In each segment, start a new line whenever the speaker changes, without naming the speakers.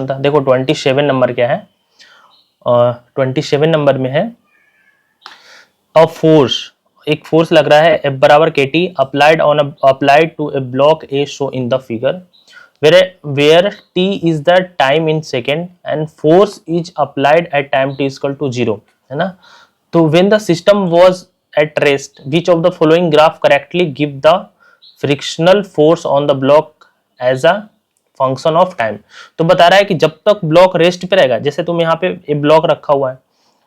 था। देखो 27 नंबर क्या है, 27 नंबर में है अ फोर्स, एक फोर्स लग रहा है F बराबर KT applied to a block A show in the figure where t is the time in second and force is applied at time t is equal to 0, है ना। तो when the system was at rest which of the following graph correctly give the frictional force on the block as a function of time. तो बता रहा है कि जब तक ब्लॉक रेस्ट पे रहेगा, जैसे तुम यहाँ पे एक ब्लॉक रखा हुआ है,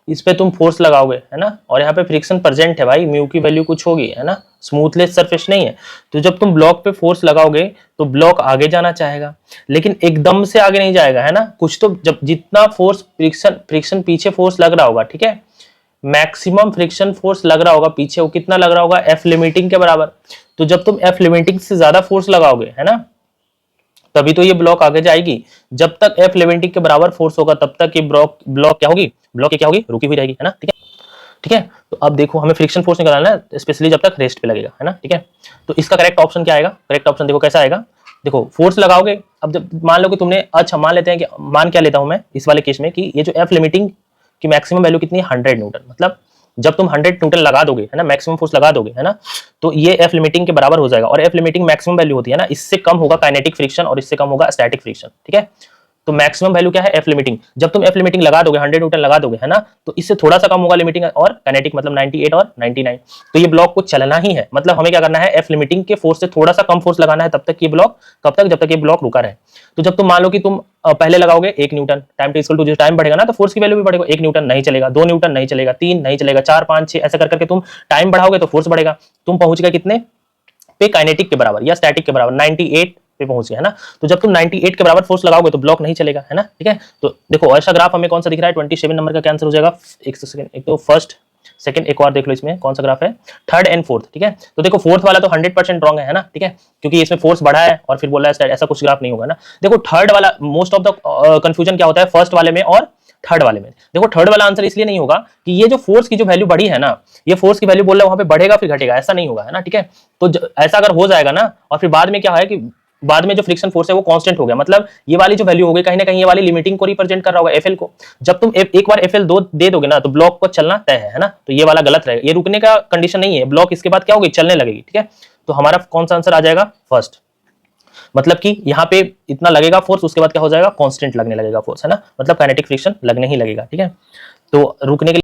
इस पे तुम फोर्स लगाओगे, है ना, और यहाँ पे फ्रिक्शन प्रेजेंट है भाई, म्यू की वैल्यू कुछ होगी, है ना, स्मूथलेस सरफेस नहीं है। तो जब तुम ब्लॉक पे फोर्स लगाओगे तो ब्लॉक आगे जाना चाहेगा, लेकिन एकदम से आगे नहीं जाएगा, है ना, कुछ तो जब जितना फोर्स फ्रिक्शन पीछे फोर्स लग रहा होगा, ठीक है, मैक्सिमम फ्रिक्शन फोर्स लग रहा होगा पीछे, वो कितना लग रहा होगा, एफ लिमिटिंग के बराबर। तो जब तुम एफ लिमिटिंग से ज्यादा फोर्स लगाओगे, है ना, तभी तो ये ब्लॉक आगे जाएगी। जब तक एफ लिमिटिंग के बराबर फोर्स होगा तब तक ये ब्लॉक क्या होगी, ब्लॉक क्या होगी, रुकी हुई रहेगी, है ना, ठीक है। ठीक है, तो अब देखो हमें फ्रिक्शन फोर्स निकालना है, स्पेशली जब तक रेस्ट पे लगेगा, है ना, ठीक है। तो इसका करेक्ट ऑप्शन क्या आएगा, करेक्ट ऑप्शन देखो कैसा आएगा। देखो फोर्स लगाओगे, अब जब मान लो कि तुमने, अच्छा मान लेते हैं कि, मान क्या लेता हूं मैं इस वाले केस में, कि ये जो एफ लिमिटिंग की मैक्सिमम वैल्यू कितनी है, 100 न्यूटन, मतलब जब तुम 100 न्यूटन लगा दोगे, है ना, मैक्सिमम फोर्स लगा दोगे, है ना, तो ये एफ लिमिटिंग के बराबर हो जाएगा। और एफ लिमिटिंग मैक्सिमम वैल्यू होती है ना, इससे कम होगा काइनेटिक फ्रिक्शन और इससे कम होगा स्टैटिक फ्रिक्शन, ठीक है। तो मैक्सिमम वैल्यू क्या है, एफ लिमिटिंग। जब तुम एफ लिमिटिंग लगा दोगे, 100 न्यूटन लगा दोगे, है ना, तो इससे थोड़ा सा कम होगा लिमिटिंग और काइनेटिक, मतलब 98 और 99। तो ये ब्लॉक को चलना ही है, मतलब हमें क्या करना है, एफ लिमिटिंग के फोर्स से थोड़ा सा कम फोर्स लगाना है, तब तक ये ब्लॉक, कब तक, जब तक ये ब्लॉक रुका रहे। तो जब तुम मान लो कि तुम पहले लगाओगे 1 newton, time T equal to, जो टाइम बढ़ेगा ना तो फोर्स की वैल्यू भी बढ़ेगा। 1 न्यूटन नहीं चलेगा, 2 न्यूटन नहीं चलेगा, 3 नहीं चलेगा, 4 5 6 ऐसा कर करके तुम टाइम बढ़ाओगे तो फोर्स बढ़ेगा। तुम पहुंच गए कितने पे, काइनेटिक के बराबर या स्टैटिक के बराबर, 98 पे पहुंच गए, है ना। तो जब तुम 98 के बराबर फोर्स लगाओगे तो ब्लॉक नहीं चलेगा, है ना, ठीक है। तो देखो ऐसा ग्राफ हमें कौन सा दिख रहा है, 27 नंबर का आंसर हो जाएगा। एक सेकंड, एक तो फर्स्ट सेकंड, एक और देख लो इसमें कौन सा ग्राफ है, थर्ड एंड फोर्थ, ठीक है। तो देखो फोर्थ वाला तो 100% रॉन्ग है ना, ठीक है, क्योंकि इसमें फोर्स बढ़ा है और फिर बोला है ऐसा कुछ ग्राफ नहीं होगा ना। देखो थर्ड वाला, मोस्ट ऑफ द कंफ्यूजन क्या होता है फर्स्ट वाले में और थर्ड वाले में। देखो थर्ड वाला आंसर इसलिए नहीं होगा कि ये जो फोर्स की जो वैल्यू बढ़ी है ना, ये फोर्स की वैल्यू बोल रहा है वहां पे बढ़ेगा फिर घटेगा, ऐसा नहीं होगा, है ना, ठीक है। तो ऐसा अगर हो जाएगा ना, और फिर बाद में क्या है कि बाद में जो फ्रिक्शन फोर्स है वो कांस्टेंट हो गया, मतलब ये वाली जो वैल्यू हो गई कहीं ना कहीं ये वाली लिमिटिंग को रिप्रेजेंट कर रहा होगा, एफएल को। जब तुम एक बार एफएल 2 दे दोगे ना तो ब्लॉक को चलना तय है ना। तो ये वाला गलत रहेगा, ये रुकने का कंडीशन नहीं है, ब्लॉक इसके बाद क्या होगी, चलने लगेगी, ठीक है। तो हमारा कौन सा आंसर आ जाएगा, फर्स्ट, मतलब कि यहाँ पे इतना लगेगा फोर्स, उसके बाद क्या हो जाएगा, कांस्टेंट लगने लगेगा फोर्स, है ना, मतलब काइनेटिक फ्रिक्शन लगने ही लगेगा, ठीक है। तो रुकने के लिए